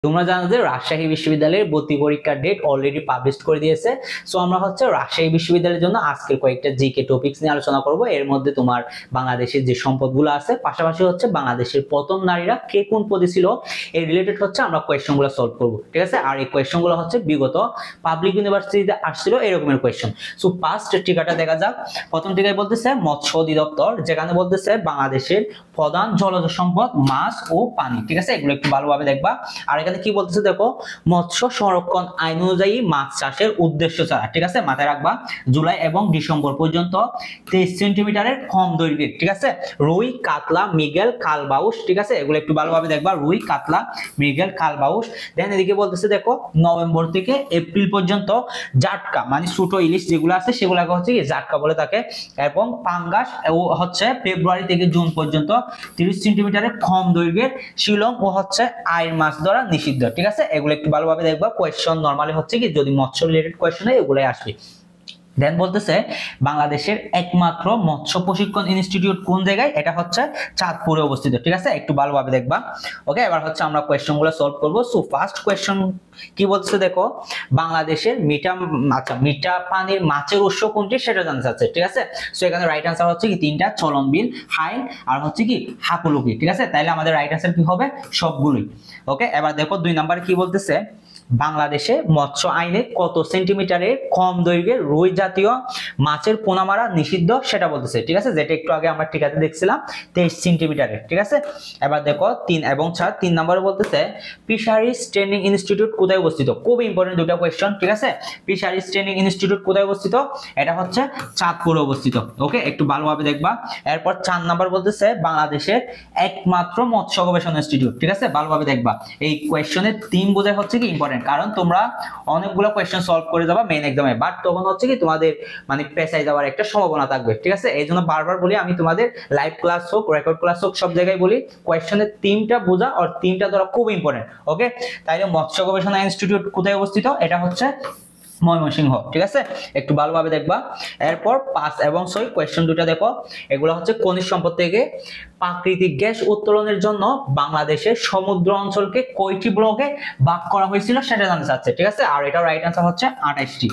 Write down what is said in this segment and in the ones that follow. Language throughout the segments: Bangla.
তোমরা জানো যে রাজশাহী বিশ্ববিদ্যালয়ের ভর্তি পরীক্ষার ডেট অলরেডি পাবলিশ করে দিয়েছে। সো আমরা রাজশাহী বিশ্ববিদ্যালয়ের জন্য আজকের কয়েকটা জিকে টপিকস নিয়ে আলোচনা করব। এর মধ্যে তোমার বাংলাদেশের যে সম্পদগুলো আছে, পাশাপাশি বাংলাদেশের প্রথম নারীরা কে কোন পদে ছিল, এই রিলেটেড আমরা কোয়েশ্চনগুলো সলভ করব, ঠিক আছে। আর এই কোয়েশ্চনগুলো বিগত পাবলিক ইউনিভার্সিটিতে আসছিল এরকমের কোয়েশ্চন। সো ফার্স্ট টিকাটা দেখা যাক। প্রথম টিকায় বলতেছে মৎস্য অধিদপ্তর, যেখানে বলতেছে বাংলাদেশের প্রধান জলজ সম্পদ মাছ ও পানি, ঠিক আছে। এগুলো একটু ভালোভাবে দেখবা। আর এখানে কি বলতেছে দেখো, মৎস্য সংরক্ষণ আইন অনুযায়ী মাছ চাষের উদ্দেশ্য ছাড়া, ঠিক আছে, মাথায় রাখবা, জুলাই এবং ডিসেম্বর পর্যন্ত 23 সেন্টিমিটারের কম দৈর্ঘ্যের, ঠিক আছে, রুই, কাতলা, মৃগেল, কালবাউস, ঠিক আছে, এগুলো একটু ভালোভাবে দেখবা, রুই, কাতলা, মৃগেল, কালবাউস। দেন এদিকে বলতেছে দেখো, নভেম্বর থেকে এপ্রিল পর্যন্ত জাটকা মানে ছোট ইলিশ যেগুলো আছে সেগুলোকে কি জাটকা বলে থাকে, এবং পাঙ্গাস ফেব্রুয়ারি থেকে জুন পর্যন্ত 30 সেন্টিমিটারের কম দৈর্ঘ্যের শিলং ও আইর মাছ ধরা নিষিদ্ধ, ঠিক আছে। এগুলো একটু ভালোভাবে দেখবা। কোয়েশ্চন নরমালি কি যদি মৎস্য রিলেটেড কোয়েশ্চন হয় এগুলাই আসবে। দেন বলতেছে বাংলাদেশের একমাত্র মৎস্য প্রশিক্ষণ ইনস্টিটিউট কোন জায়গায়, এটা চাঁদপুরে অবস্থিত, ঠিক আছে, একটু ভালোভাবে দেখবা। ওকে, এবার আমরা কোয়েশ্চনগুলো সলভ করব। সো ফার্স্ট কোয়েশ্চন কি বলছে দেখো, বাংলাদেশের মিঠা পানির মাছের উৎস কোনটি সেটা জানতে চাচ্ছে, ঠিক আছে। সো এখানে রাইট আনসার কি তিনটা, চলনবিল, হাইল আর কি হাকুলুকি, ঠিক আছে। তাইলে আমাদের রাইট আনসার কি হবে, সবগুলোই। ওকে, এবার দেখো 2 নম্বরে কি বলতেছে, বাংলাদেশে মৎস্য আইনে কত সেন্টিমিটারের কম দৈর্ঘ্যের রুই জাতীয় মাছের পোনা মারা নিষিদ্ধ সেটা বলতেছে, ঠিক আছে, যেটা একটু আগে আমরা টিকাতে দেখছিলাম 23 সেন্টিমিটারের, ঠিক আছে। এবার দেখো 3 এবং 4, 3 নম্বরে বলতেছে ফিশারিজ ট্রেনিং ইনস্টিটিউট কোথায় অবস্থিত, খুব ইম্পর্টেন্ট দুটো কোয়েশ্চন, ঠিক আছে। ফিশারিজ ট্রেনিং ইনস্টিটিউট কোথায় অবস্থিত, এটা চাঁদপুরে অবস্থিত। ওকে, একটু ভালোভাবে দেখবা। এরপর 4 নম্বর বলতেছে বাংলাদেশের একমাত্র মৎস্য গবেষণা ইনস্টিটিউট, ঠিক আছে, ভালোভাবে দেখবা। এই কোয়েশ্চনের থিম বোঝায় কি ইম্পর্টেন্ট, কারণ তোমরা অনেকগুলো কোয়েশ্চেন সলভ করে যাবা মেইন এক্সামে, বাট তখন কি তোমাদের পেছাই যাওয়ার একটা সম্ভাবনা থাকবে, ঠিক আছে। এই জন্য বারবার বলি আমি তোমাদের, লাইভ ক্লাস হোক রেকর্ড ক্লাস হোক সব জায়গায় বলি, কোয়েশ্চনের থিমটা বোঝা আর থিমটা ধরা খুব ইম্পর্টেন্ট। ওকে, তাইলে মৎস্য গবেষণা ইনস্টিটিউট কোথায় অবস্থিত, এটা ময়মনসিংহ, ঠিক আছে, একটু ভালোভাবে দেখবা। এরপর 5 এবং 6 কোয়েশ্চন দুটো দেখো, এগুলো খনিজ সম্পদ থেকে প্রাকৃতিক গ্যাস উত্তোলনের জন্য বাংলাদেশের সমুদ্র অঞ্চলকে কয়টি ব্লকে ভাগ করা হয়েছিল সেটা জানতে চাচ্ছে, ঠিক আছে। আর এটা রাইট আনসার 28টি।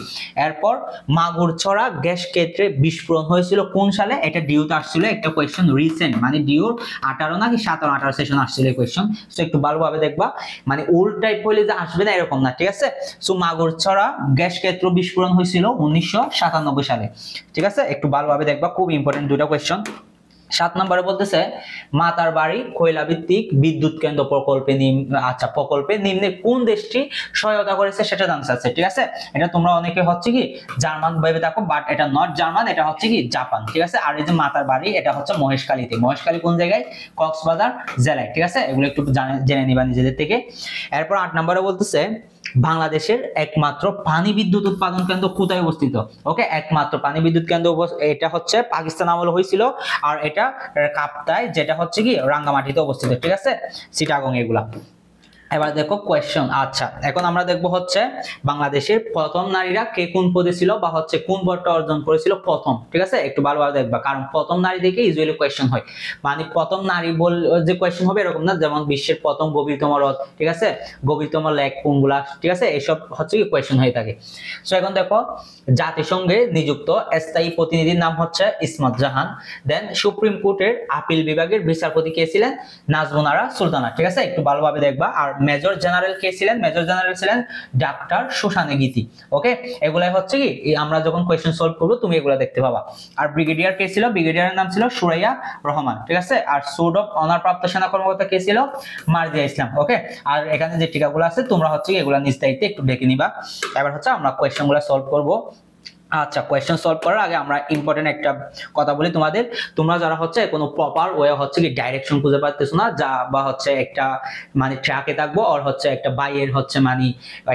এরপর মাগুরছড়া গ্যাস ক্ষেত্রে বিস্ফোরণ হয়েছিল কোন সালে, এটা ডিউতে আসছিল একটা কোয়েশ্চন রিসেন্ট, মানে ডিউর 18 নাকি 17-18 সেশন আসছিল এই কোয়েশ্চন। সো একটু ভালোভাবে দেখবা, মানে ওল্ড টাইপ হইলে যে আসবে না এরকম না, ঠিক আছে। সো মাগুরছড়া গ্যাস ক্ষেত্র বিস্ফোরণ হয়েছিল 1997 সালে, ঠিক আছে, একটু ভালোভাবে দেখবা, খুব ইম্পর্টেন্ট দুটো কোয়েশ্চন। 7 নম্বরে বলতেছে মাতারবাড়ি কয়লা ভিত্তিক বিদ্যুৎ কেন্দ্র প্রকল্পে নিম্নে কোন দেশটি সহায়তা করেছে সেটা জানতে চাচ্ছে, ঠিক আছে। এটা তোমরা অনেকে কি জার্মান ভেবে থাকো, বাট এটা নট জার্মান, এটা কি জাপান, ঠিক আছে। আর এই যে মাতারবাড়ি এটা মহেশখালীতে, মহেশখালী কোন জায়গায়, কক্সবাজার জেলায়, ঠিক আছে, এগুলো একটু জেনে নিবা নিজেদের থেকে। এরপর 8 নম্বরে বলতেছে বাংলাদেশের একমাত্র পানি বিদ্যুৎ উৎপাদন কেন্দ্র কোথায় অবস্থিত। ওকে, একমাত্র পানি বিদ্যুৎ কেন্দ্র এটা পাকিস্তান আমলে হয়েছিল, আর এটা কাপ্তায়, যেটা কি রাঙ্গামাটিতে অবস্থিত, ঠিক আছে, চিটাগং এগুলা। এবার দেখো কোয়েশ্চন। আচ্ছা, এখন আমরা দেখবো বাংলাদেশের প্রথম নারীরা কে কোন পদে ছিল বা কোন পদটা অর্জন করেছিল প্রথম, ঠিক আছে, একটু ভালোভাবে দেখবা, কারণ প্রথম নারী থেকে ইউজুয়ালি কোয়েশ্চন হয়, মানে প্রথম নারী বল যে কোয়েশ্চন হবে এরকম না, যেমন বিশ্বের প্রথম গভীরতম হ্রদ, ঠিক আছে, গভীরতম লেক কোনগুলা, ঠিক আছে, এইসব কি কোয়েশ্চন হয়ে থাকে। সো এখন দেখো জাতিসংঘে নিযুক্ত স্থায়ী প্রতিনিধির নাম ইসমত জাহান। দেন সুপ্রিম কোর্টের আপিল বিভাগের বিচারপতি কে ছিলেন, নাজমুনারা সুলতানা, ঠিক আছে, একটু ভালোভাবে দেখবা। আর মেজর জেনারেল কে ছিলেন, মেজর জেনারেল ছিলেন ডাক্তার সুশানে গীতি। ওকে, এগুলাই কি আমরা যখন কোয়েশ্চেন সলভ করব তুমি এগুলা দেখতে পাবা। আর ব্রিগেডিয়ার কে ছিল, ব্রিগেডিয়ারের নাম ছিল সুরাইয়া রহমান, ঠিক আছে। আর সুট অফ অনার প্রাপ্ত সেনা কর্মকর্তা কে ছিল, মার্জিয়া ইসলাম। ওকে, আর এখানে যে টিকাগুলো আছে তোমরা এগুলা নিজ দায়িত্বে একটু দেখে নিবা। এবার আমরা কোয়েশ্চেনগুলো সলভ করব। আচ্ছা, কোয়েশ্চেন সলভ করার আগে আমরা ইম্পর্টেন্ট একটা কথা বলি তোমাদের, তোমরা যারা কোনো প্রপার ওয়ে কি ডাইরেকশন খুঁজে পাচ্ছ না, যা বা একটা ট্র্যাকে থাকবো, আর একটা বাইয়ের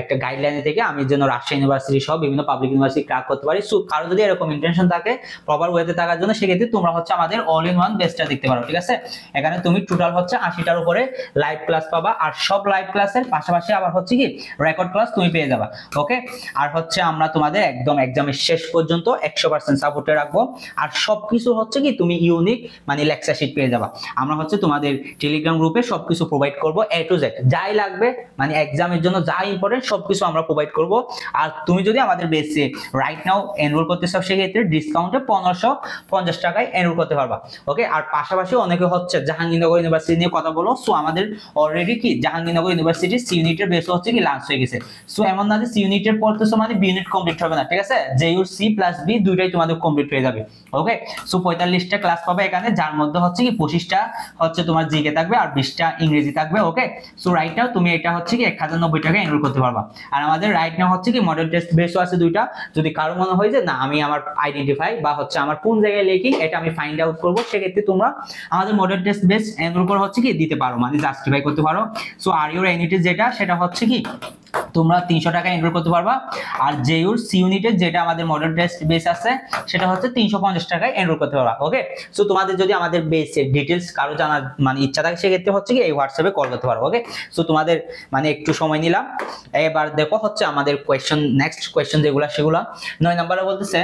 একটা গাইডলাইনে থেকে আমি যেন রাজশাহী ইউনিভার্সিটি সহ বিভিন্ন পাবলিক ইউনিভার্সিটি ক্র্যাক করতে পারি। সো কারো যদি এরকম ইন্টেনশন থাকে প্রপার ওয়েতে থাকার জন্য, সেক্ষেত্রে তোমরা আমাদের অল ইন ওয়ান বেস্টটা দেখতে পারো, ঠিক আছে। এখানে তুমি টোটাল 80টার উপরে লাইভ ক্লাস পাবা, আর সব লাইভ ক্লাসের পাশাপাশি আবার কি রেকর্ড ক্লাস তুমি পেয়ে যাবা। ওকে, আর আমরা তোমাদের একদম এক্সামের শেষ পর্যন্ত 100% সাপোর্টে রাখবো। আর সবকিছু হচ্ছে কি তুমি ইউনিক মানে লেকচার শিট পেয়ে যাবা। আমরা হচ্ছে তোমাদের টেলিগ্রাম গ্রুপে সবকিছু প্রোভাইড করব, A to Z যাই লাগবে মানে এক্সামের জন্য যা ইম্পর্টেন্ট সবকিছু আমরা প্রোভাইড করব। আর তুমি যদি আমাদের বেসে রাইট নাও এনরোল করতে চাও সেক্ষেত্রে ডিসকাউন্টে 1550 টাকায় এনরোল করতে পারবা। ওকে, আর পাশাপাশি অনেকে হচ্ছে জাহাঙ্গীরনগর ইউনিভার্সিটি নিয়ে কথা বলো। সো আমাদের অলরেডি কি জাহাঙ্গীরনগর ইউনিভার্সিটি সি ইউনিটের বেস হচ্ছে কি লাঞ্চ হয়ে গেছে। সো এমন না যে সি ইউনিটের পড়তেছো মানে বি ইউনিট কমপ্লিট হবে না, ঠিক আছে? যে ইউর সি প্লাস বি দুইটাই তোমাদের কমপ্লিট হয়ে যাবে। ওকে, সো 45টা ক্লাস পাবে এখানে, যার মধ্যে হচ্ছে কি 25টা হচ্ছে তোমার জিকে থাকবে আর 20টা ইংরেজি থাকবে। ওকে, সো রাইট নাও তুমি এটা হচ্ছে কি 1090 টাকা এনরোল করতে পারবা। আর আমাদের রাইট নাও হচ্ছে কি মডেল টেস্ট বেসও আছে দুইটা। যদি কারো মনে হয় যে না আমি আমার আইডেন্টিফাই বা হচ্ছে আমার কোন জায়গায় লেকিং এটা আমি ফাইন্ড আউট করব, সেক্ষেত্রে তোমরা আমাদের মডেল টেস্ট বেস এনরোল করে হচ্ছে কি দিতে পারো, মানে জাস্টিফাই করতে পারো। সো আর ইউর ইউনিটের যেটা সেটা হচ্ছে কি তোমরা 300 টাকা এনরোল করতে পারবা। আর যে ইউর সি ইউনিটের যেটা আমাদের মডেল টেস্ট বেস আছে সেটা হচ্ছে 350 টাকায় এনরোল করতে পারবা। ওকে, সো তোমাদের যদি আমাদের বেসের ডিটেইলস কারো জানার মানে ইচ্ছা থাকে সেক্ষেত্রে হচ্ছে কি এই হোয়াটসঅ্যাপে কল করতে পারো। ওকে, সো তোমাদের মানে একটু সময় নিলাম। এবার দেখো হচ্ছে আমাদের কোয়েশ্চন, নেক্সট কোয়েশ্চন যেগুলো সেগুলো 9 নম্বরে বলতেছে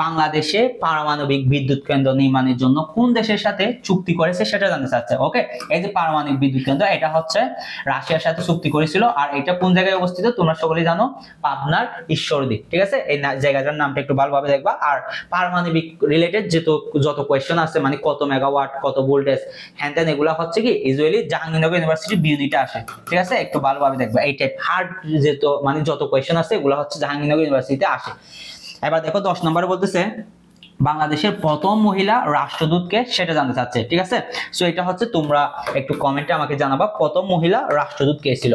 বাংলাদেশে পারমাণবিক বিদ্যুৎ কেন্দ্র নির্মাণের জন্য কোন দেশের সাথে চুক্তি করেছে সেটা জানতে চাচ্ছে। ওকে, এই যে পারমাণবিক বিদ্যুৎ কেন্দ্র এটা হচ্ছে রাশিয়ার সাথে চুক্তি করেছিল। আর এটা কোন জায়গায় অবস্থিত তোমরা সকলেই জানো, পাবনার ঈশ্বরদী, ঠিক আছে? এই জায়গাটার নামটা একটু ভালোভাবে দেখবা। আর পারমাণবিক রিলেটেড যত কোয়েশ্চন আছে মানে কত মেগাওয়াট কত ভোল্টেজ হ্যান ত্যান এগুলো হচ্ছে কি ইউজুয়ালি জাহাঙ্গীরনগর ইউনিভার্সিটি বি ইউনিটে আসে, ঠিক আছে? একটু ভালোভাবে দেখবা। এই টাইপ হার্ড মানে যত কোয়েশ্চন আছে এগুলো হচ্ছে জাহাঙ্গীরনগর ইউনিভার্সিটিতে আসে। এবার দেখো 10 নম্বরে বলতেছে বাংলাদেশের প্রথম মহিলা রাষ্ট্রদূতকে সেটা জানতে চাচ্ছে, ঠিক আছে? সো এটা হচ্ছে তোমরা একটু কমেন্টে আমাকে জানাবা প্রথম মহিলা রাষ্ট্রদূত কে ছিল।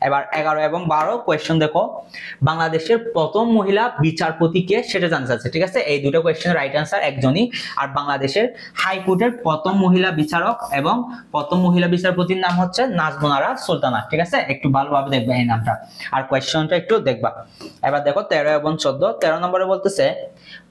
এবার 11 এবং 12 কোয়েশ্চন দেখো বাংলাদেশের প্রথম মহিলা বিচারপতি কে সেটা জানতে চাচ্ছে, ঠিক আছে? এই দুটো কোয়েশ্চেনের রাইট অ্যান্সার একজনই। আর বাংলাদেশের হাইকোর্টের প্রথম মহিলা বিচারক এবং প্রথম মহিলা বিচারপতির নাম হচ্ছে নাজমুন আরা সুলতানা, ঠিক আছে? একটু ভালোভাবে দেখবে এই নামটা আর কোয়েশ্চনটা একটু দেখবা। এবার দেখো 13 এবং 14। 13 নম্বরে বলতেছে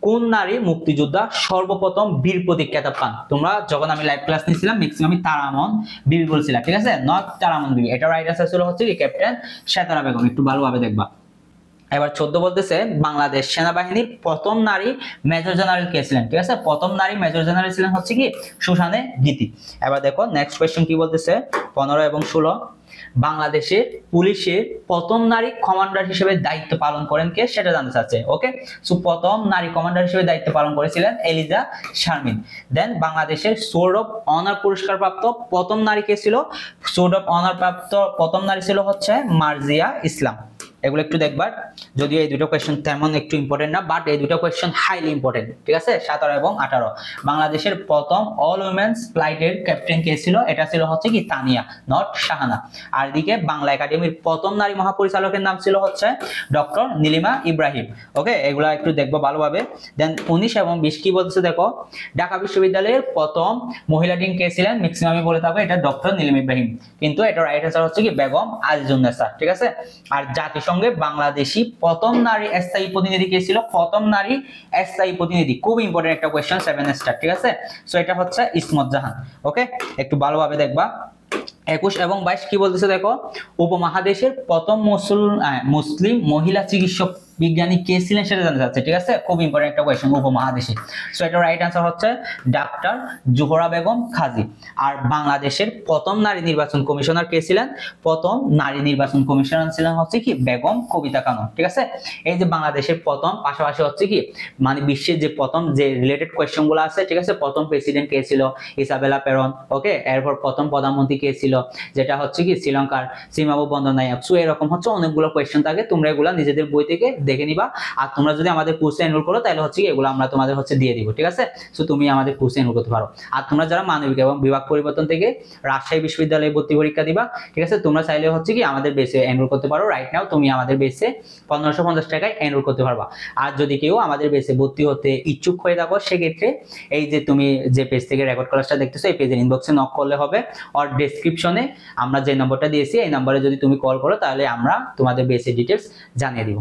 কোন নারী মুক্তিযোদ্ধা সর্বপ্রথম বীর প্রতীক খেতাব পান? তোমরা যখন আমি লাইভ ক্লাস নিয়েছিলাম ম্যাক্সিমাম তারামন বিবি বলছিলাম, ঠিক আছে? নট তারামন বিবি। এটা রাইট অ্যান্সার ছিল হচ্ছে কি ক্যাপ্টেন সেতারা বেগম। একটু ভালোভাবে দেখবা। এবার 14 বলতেছে বাংলাদেশ সেনাবাহিনীর প্রথম নারী মেজর জেনারেল কে ছিলেন, ঠিক আছে? প্রথম নারী মেজর জেনারেল ছিলেন হচ্ছে কি সুসানে গীতি। এবার দেখো নেক্সট কোয়েশ্চন কি বলতেছে 15 এবং 16 বাংলাদেশের পুলিশের প্রথম নারী কমান্ডার হিসেবে দায়িত্ব পালন করেন কে সেটা জানতে চাচ্ছে। ওকে, সো প্রথম নারী কমান্ডার হিসেবে দায়িত্ব পালন করেছিলেন এলিজা শারমিন। দেন বাংলাদেশের সোর্ড অফ অনার পুরস্কার প্রাপ্ত প্রথম নারী কে ছিল? সোর্ড অফ অনার প্রাপ্ত প্রথম নারী ছিল হচ্ছে মার্জিয়া ইসলাম। এগুলো একটু দেখবার, যদিও এই দুটো কোয়েশ্চন তেমন একটু ইম্পর্টেন্ট না, বাট এই দুটো কোয়েশ্চন হাইলি ইম্পর্টেন্ট, ঠিক আছে? 17 এবং 18 বাংলাদেশের প্রথম অল উইমেন্স ফ্লাইটের ক্যাপ্টেন কে ছিল? এটা ছিল হচ্ছে কি তানিয়া, নট শাহানা। আর এদিকে বাংলা একাডেমির প্রথম নারী মহাপরিচালকের নাম ছিল হচ্ছে ডক্টর নীলিমা ইব্রাহিম। ওকে, এগুলা একটু দেখবো ভালোভাবে। দেন 19 এবং 20 কি বলছে দেখো ঢাকা বিশ্ববিদ্যালয়ের প্রথম মহিলা ডিন কে ছিলেন? ম্যাক্সিমামই বলে থাকবে এটা ডক্টর নীলিমা ইব্রাহিম, কিন্তু এটা রাইট অ্যান্সার হচ্ছে কি বেগম আজিজুন্নেসা, ঠিক আছে? আর জাতিসংঘে বাংলাদেশি প্রথম নারী স্থায়ী প্রতিনিধি কে ছিল? প্রথম নারী স্থায়ী প্রতিনিধি, খুব ইম্পর্টেন্ট একটা কোয়েশ্চন 7 স্টার, ঠিক আছে? সো এটা হচ্ছে ইসমত জাহান। ওকে, একটু ভালোভাবে দেখবা। 21 এবং 22 কি বলতেছে দেখো উপমহাদেশের প্রথম মুসলিম মহিলা চিকিৎসক বিজ্ঞানী কে ছিলেন সেটা জানতে চাচ্ছে, ঠিক আছে? খুব ইম্পর্টেন্ট একটা কোয়েশ্চন উপমহাদেশে। সো এটা রাইট অ্যান্সার হচ্ছে ডাক্তার জোহরা বেগম খাজি। আর বাংলাদেশের প্রথম নারী নির্বাচন কমিশনার কে ছিলেন? প্রথম নারী নির্বাচন কমিশনার ছিলেন হচ্ছে কি বেগম কবিতা কানু, ঠিক আছে? এই যে বাংলাদেশের প্রথম, পাশাপাশি হচ্ছে কি মানে বিশ্বের যে প্রথম যে রিলেটেড কোয়েশ্চন গুলো আছে, ঠিক আছে? প্রথম প্রেসিডেন্ট কে ছিল? Isabella Peron. ওকে, এরপর প্রথম প্রধানমন্ত্রী কে ছিল? যেটা হচ্ছে কি শ্রীলঙ্কার শ্রীমাবু বন্দরনায়ক। সো এরকম হচ্ছে অনেকগুলো কোয়েশ্চন থাকে, তোমরা এগুলা নিজেদের বই থেকে দেখে নিবা। আর তোমরা যদি আমাদের কোর্সে এনরোল করো তাহলে হচ্ছে কি এগুলো আমরা তোমাদের হচ্ছে দিয়ে দিব, ঠিক আছে? সো তুমি আমাদের কোর্সে এনরোল করতে পারো। আর তোমরা যারা মানবিক এবং বিভাগ পরিবর্তন থেকে রাজশাহী বিশ্ববিদ্যালয়ে ভর্তি পরীক্ষা দিবা, ঠিক আছে? তোমরা চাইলে হচ্ছে কি আমাদের বেসে এনরোল করতে পারো। রাইট নাও তুমি আমাদের বেসে 1550 টাকায় এনরোল করতে পারবা। আর যদি কেউ আমাদের বেসে ভর্তি হতে ইচ্ছুক হয়ে থাকো সেক্ষেত্রে এই যে তুমি যে পেজ থেকে রেকর্ড ক্লাসটা দেখতেছো এই পেজের ইনবক্সে নক করলে হবে, আর ডেসক্রিপশনে আমরা যে নম্বরটা দিয়েছি এই নম্বরে যদি তুমি কল করো তাহলে আমরা তোমাদের বেসিক ডিটেইলস জানিয়ে দিব।